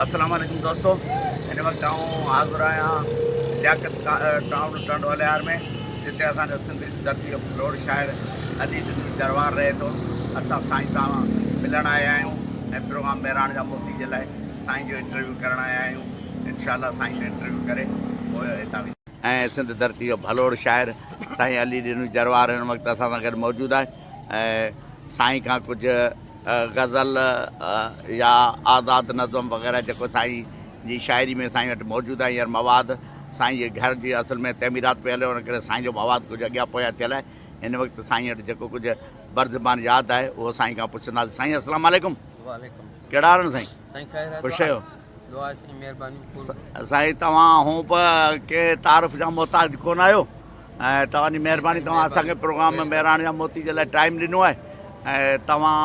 अस्सलाम वालेकुम दोस्तों, इन वक्त हाज़िर आहियां लियाकत टाउन टंडवालियार में, जिते असांजो सिंधी धरती जो फ्लोर शाइर अली दरबार रहे थो। असां साईं सां मिलण आया आहियूं ऐं प्रोग्राम बहिराणे जा मोती जे लाइ साईं जो इंटरव्यू करण आया आहियूं। इंशाअल्लाह साईं जो इंटरव्यू करे पोइ हितां ऐं सिंध धरती जो भलोड़ शाइर साईं अली दरबार हिन वक़्तु असां सां गॾु मौजूदु आहे। ऐं साईं खां कुझु गज़ल या आज़ाद नज़म वग़ैरह जेको साईं जी शाइरी में साईं वटि मौजूदु आहे हींअर मवाद साईं जे घर जी असल में तमीरात पियल आहे, हुन करे साईं जो मवाद कुझु अॻियां पोयां थियल आहे। हिन वक़्तु साईं वटि जेको कुझु बर्ज़बान यादि आहे उहो साईं खां पुछंदासीं। साईं अस्सलाम वालेकुम। वालेकुम। कहिड़ा हाल आहिनि साईं? ख़ुशि आहियो? साईं तव्हां हूं बि कंहिं तारीफ़ जा मोहताज कोन आहियो ऐं तव्हांजी महिरबानी, तव्हां असांखे प्रोग्राम में बहिराणे जा मोती जे लाइ टाइम ॾिनो आहे ऐं तव्हां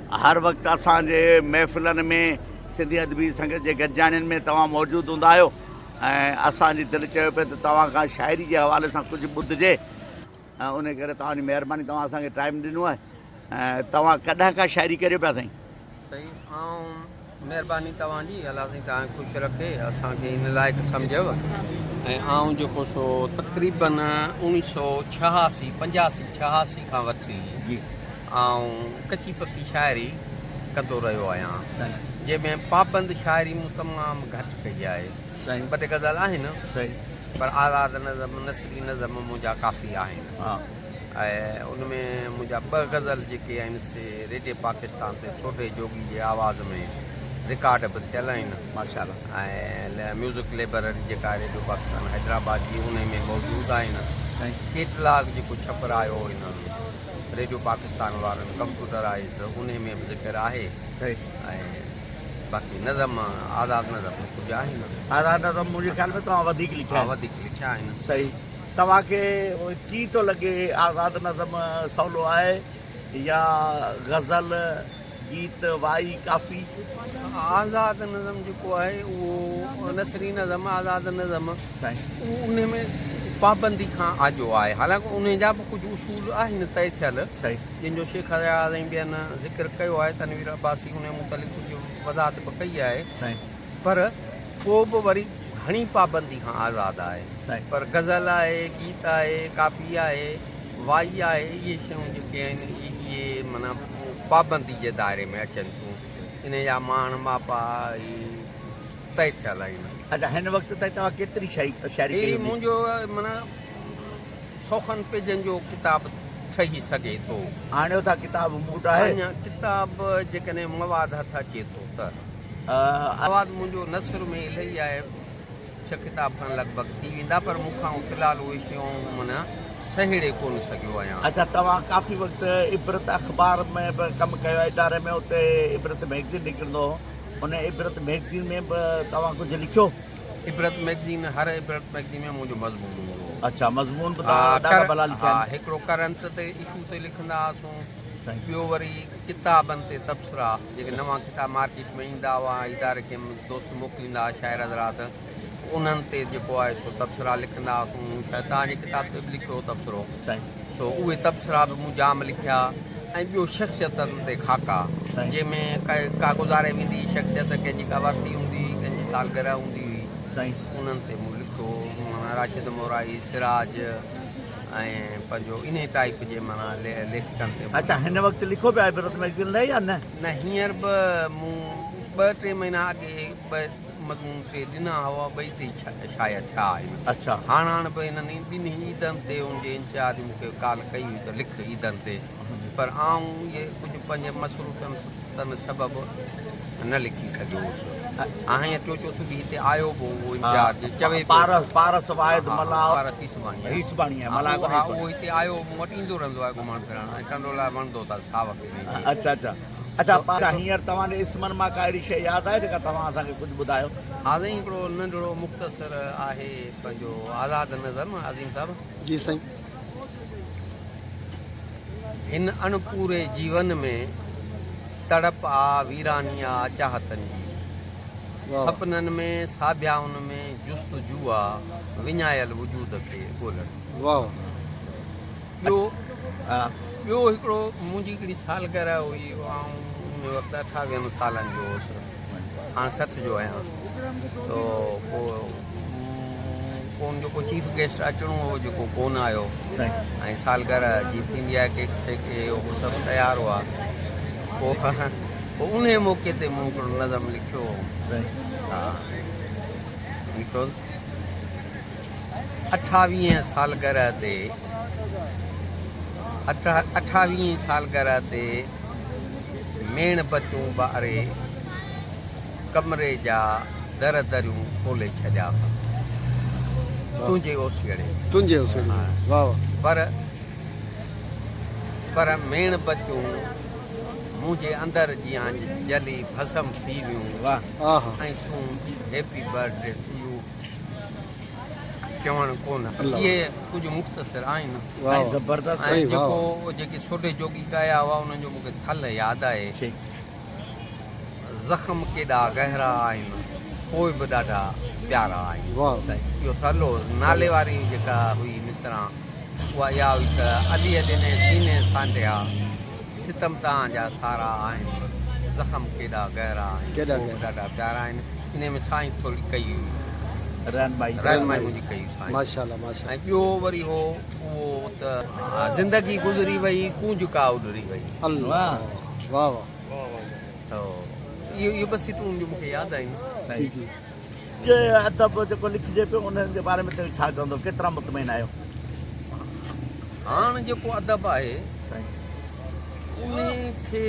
हर वक़्तु असांजे महफ़िलनि में सिंधी अदबी संगत जे गॾिजाणियुनि में तव्हां मौजूदु हूंदा आहियो ऐं असांजी दिलि चयो पिए त तव्हां खां शाइरी जे हवाले सां कुझु ॿुधिजे ऐं उन करे तव्हांजी महिरबानी, तव्हां असांखे टाइम ॾिनो आहे। ऐं तव्हां कॾहिं खां शाइरी करियो पिया साईं? सही ऐं महिरबानी तव्हांजी, अलाह साईं तव्हांखे ख़ुशि रखे, असांखे हिन लाइक़ु सम्झव। ऐं आउं जेको सो तक़रीबन 1986 खां वठी जी ऐं कची पकी शाइरी कंदो रहियो आहियां, जंहिंमें पाबंद शाइरी मूं तमामु घटि कई आहे। साईं ॿ टे गज़ल आहिनि सही, पर आज़ाद नज़म नसरी नज़म मुंहिंजा काफ़ी आहिनि। हा ऐं उनमें मुंहिंजा 2 गज़ल जेके आहिनि से रेडियो पाकिस्तान ते छोटे जोगी जे आवाज़ में रिकॉर्ड बि थियल आहिनि माशाल्लाह। ऐं म्यूज़िक लाइब्रेरी जेका रेडियो पाकिस्तान हैदराबाद जी उन में मौजूदु आहिनि। केटलाग जेको छपरायो हिन रेडियो पाकिस्तान वारनि कंप्यूटराइज़ उन में बि ज़िक्र आहे। ऐं बाक़ी नज़म आज़ाद नज़म कुझु आहिनि। आज़ाद नज़म मुंहिंजे ख़्याल में तव्हां वधीक लिखिया आहिनि। वधीक लिखिया आहिनि। सही, तव्हांखे कीअं थो लॻे आज़ाद नज़म सवलो आहे या गज़ल गीत वाई काफ़ी? आज़ाद नज़म जेको आहे उहो नसरी नज़म आज़ाद नज़म उन में पाबंदी खां आजो आहे, हालांकि उन जा बि कुझु उसूल आहिनि तय थियल, जंहिंजो शेख रियाज़ ऐं ॿियनि ज़िक्र कयो आहे। तनवीर अब्बासी उन मुतलिक़ कुझु वज़ाहत बि कई आहे, पर पोइ बि वरी घणी पाबंदी खां आज़ादु आहे। पर गज़ल आहे, गीत आहे, काफ़ी आहे, वाई आहे, इहे शयूं जेके आहिनि इहे माना पाबंदी जे दायरे में अचनि थियूं। इन जा मान मापा तय थियल आहिनि। अच्छा, हिन वक़्तु ताईं तव्हां केतिरी शाइरी कई? मुंहिंजो माना 100 पेजनि जो किताबु ठही सघे थो। आणियो था किताब मूड आहे? अञा किताब जेकॾहिं मवाद हथ अचे थो त मवाद मुंहिंजो नसर में इलाही आहे, 6 किताब खां लॻभॻि थी वेंदा, पर मूंखां फ़िलहालु उहे शयूं माना सहेड़े कोन सघियो आहियां। अच्छा, तव्हां काफ़ी वक़्तु इबरत अख़बार में बि कमु कयो आहे, इदारे में, उते इबरत मैगज़ीन निकिरंदो हो, उन इबरत मैगज़ीन में बि तव्हां कुझु लिखियो? इबरत मैगज़ीन, हर इबरत मैगज़ीन में मुंहिंजो मज़मून हुओ। अच्छा, मज़मून बि ॾाढा भला लिखिया आहिनि। हिकिड़ो करंट ते इशू ते लिखंदा हुआसीं, ॿियो वरी किताबनि ते तबसरा, जेके नवां किताब मार्केट में ईंदा हुआ, इदारे खे दोस्त मोकिलींदा हुआ शाइर हज़रात, उन्हनि ते जेको आहे सो तबसरा लिखंदा हुआसीं। शायदि तव्हांजे किताब ते बि लिखियो तबसरो, सो उहे तबसरा बि मूं जाम लिखिया। ऐं ॿियो शख़्सियतनि ते खाका, जंहिंमें का गुज़ारे वेंदी शख़्सियत, कंहिंजी का वरती हूंदी, कंहिंजी सालगिरह हूंदी हुई, उन्हनि ते मूं लिखियो। माना राशिद मोराई, सिराज ऐं पंहिंजो इन टाइप जे माना लेखकनि ते। अच्छा, हिन वक़्तु लिखो पिया इबरत मैगज़ीन लाइ या न? न, हींअर बि मूं 2-3 महीना अॻे 2 मज़मून टे ॾिना हुआ, 2-3 शायदि थिया आहिनि। अच्छा, हाणे बि हिननि ॿिन्ही ईदनि ते उनजे इंचार्ज मूंखे कॉल कई हुई त लिख ईदनि ते, पर आऊं इहे कुझु पंहिंजे मसरूफ़नि सबबु न लिखी सघियोसि। हाणे टियों चौथों ॾींहुं हिते आयो बि उहो इंचार्ज, चवे पारस वाहिद मला उहो हिते आयो, मूं वटि ईंदो रहंदो आहे घुमणु फिरणु, ऐं टंडोला वणंदो अथसि सावक में। अच्छा अच्छा अच्छा, हींअर तव्हांजे इस्मनि मां का अहिड़ी शइ यादि आहे जेका तव्हां असांखे कुझु ॿुधायो? हाणे हिकिड़ो नंढिड़ो मुख़्तसर आहे पंहिंजो आज़ाद नज़म। अज़ीम साहिबु जी साईं। हिन अणपूरे जीवन में तड़प आ, वीरानी आ चाहतनि जी, सपननि में साबियाउनि में जुस्तजू आहे, विञायल वजूद खे ॻोल्हणु। ॿियो हिकिड़ो मुंहिंजी हिकिड़ी सालगिरह हुई, उन वक़्तु 58 सालनि जो हुउसि। हाँ 60 जो आहियां तो कोन जो को चीफ गेस्ट अचणो हो जेको कोन आयो ऐं सालगिरह जी थींदी आहे केक शेक इहो सभु तयारु हुआ पोइ उन मौक़े ते मूं हिकिड़ो नज़म लिखियो हा लिखियो 28 सालगिरह ते 28 सालगिरह ते मेणबतियूं ॿारे कमरे जा दर दरियूं खोले छॾिया तुंहिंजे ओसिड़े पर मेणबतियूं मुंहिंजे अंदरि जीअं जली भस्म थी वियूं ऐं तूं हैप्पी बर्थडे टू यू चवणु कोन इहे कुझु मुख़्तसिर आहिनि ऐं जेको जेके सोढे जोगी ॻाया हुआ उन्हनि जो मूंखे थल यादि आहे ज़ख़्म केॾा गहरा आहिनि पोइ बि ॾाढा प्यारा आहिनि इहो थलो नाले वारी जेका हुई मिसरा उहा इहा हुई त अलीअ ॾिने सीने सांडिया सितम तव्हांजा सारा आहिनि ज़ख़्म केॾा गहरा आहिनि ॾाढा प्यारा आहिनि इन में साईं थोरी कई हुई रहनमाई मुंहिंजी कई साईं माशाल्लाह ऐं ॿियो वरी हो उहो त ज़िंदगी गुज़री वई कूंज का उॾरी वई त इहो बस सीटूं जो मूंखे यादि आहिनि के अदब जेको लिखिजे पियो उन जे बारे में तव्हां छा चवंदो केतिरा मुतमइन आहियो हाणे जेको अदब आहे उन खे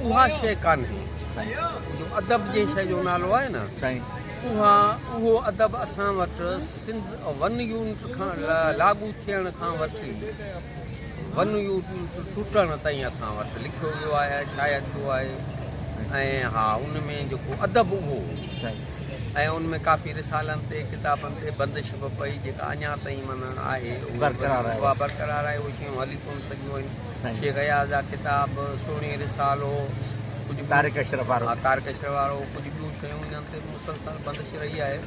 उहा शइ कान्हे जो अदब जे शइ जो नालो आहे न उहो अदब असां वटि सिंध 1 यूनिट खां लागू थियण खां वठी 1 यूनिट टुटण ताईं असां वटि लिखियो वियो आहे शाया थियो आहे ऐं हा उन में जेको अदब उहो ऐं उन में काफ़ी रिसालनि ते किताबनि ते बंदिश बि पई जेका अञा ताईं माना आहे उहा बरक़रार आहे उहे शयूं हली कोन सघियूं आहिनि शेख अयाज़ जा किताब सोणी रिसालो कुझु तारिक अशरफ वारो कुझु ॿियूं शयूं इन्हनि ते मुसलसल बंदिश रही आहे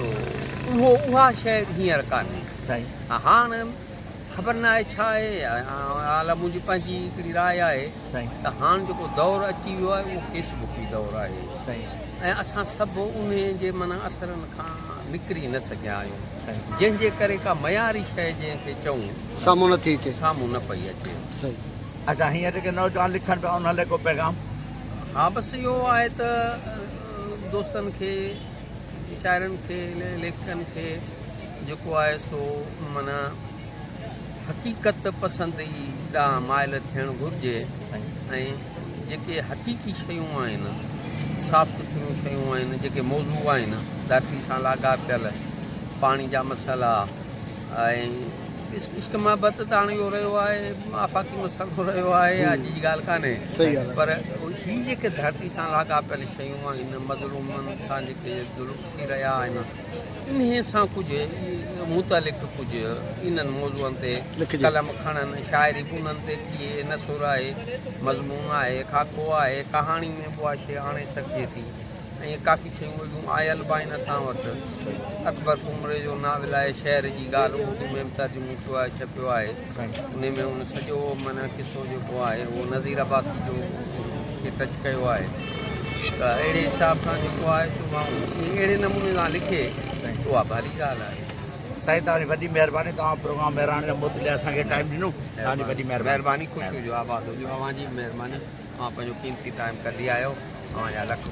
तो उहा शइ हींअर कान्हे हाणे ख़बर न आहे छा आहे हाल मुंहिंजी पंहिंजी हिकिड़ी राय आहे त हाणे जेको दौरु अची वियो आहे उहो फेसबुक जी दौरु आहे ऐं असां सभु उन जे माना असरनि खां निकिरी न सघिया आहियूं जंहिंजे करे का मयारी शइ जंहिंखे चऊं साम्हूं न पई अचे अच्छा हींअर जेके नौजवान लिखनि पिया उन लाइ को पैगाम हा बसि इहो आहे त दोस्तनि खे शाइरनि खे लेखकनि खे जेको आहे सो माना हक़ीक़त पसंदि ॾांहुं माइल थियणु घुरिजे ऐं जेके हक़ीक़ी शयूं आहिनि साफ़ सुथरियूं शयूं आहिनि जेके मौज़ू आहिनि धरती सां लाॻापियल पाणी जा मसाला ऐं इश्क मोहबत त हाणे इहो रहियो आहे आफ़ाक़ी मसालो रहियो आहे अॼु जी ॻाल्हि कान्हे पर ही जेके धरती सां लाॻापियल शयूं आहिनि मज़लूमनि सां जेके ज़ुल्म थी रहिया आहिनि इन सां कुझु मुतलिक़ कुझु इन्हनि मौज़ूअनि ते कलम खणनि शाइरी बि उन्हनि ते थिए नसुर आहे मज़मून आहे खाको आहे कहाणी में बि उहा शइ आणे सघिजे थी ऐं काफ़ी शयूं अहिड़ियूं आयल बि आहिनि असां वटि अकबर कुमरे जो नाविल आहे शहर जी ॻाल्हि उर्दू में बि तर्जुमो थियो आहे छपियो आहे उन में उन सॼो माना किसो जेको आहे उहो नज़ीर अब्बासी जो खे टच कयो आहे त अहिड़े हिसाब सां जेको आहे सो माण्हू अहिड़े नमूने सां लिखे उहा भारी ॻाल्हि आहे साईं तव्हांजी वॾी महिरबानी तव्हां प्रोग्राम महिराण जे मुद्दे असांखे टाइम ॾिनो तव्हांजी वॾी महिरबानी ख़ुशि हुजो आबाद हुजो तव्हांजी महिरबानी तव्हां पंहिंजो क़ीमती टाइम कढी आयो तव्हांजा लख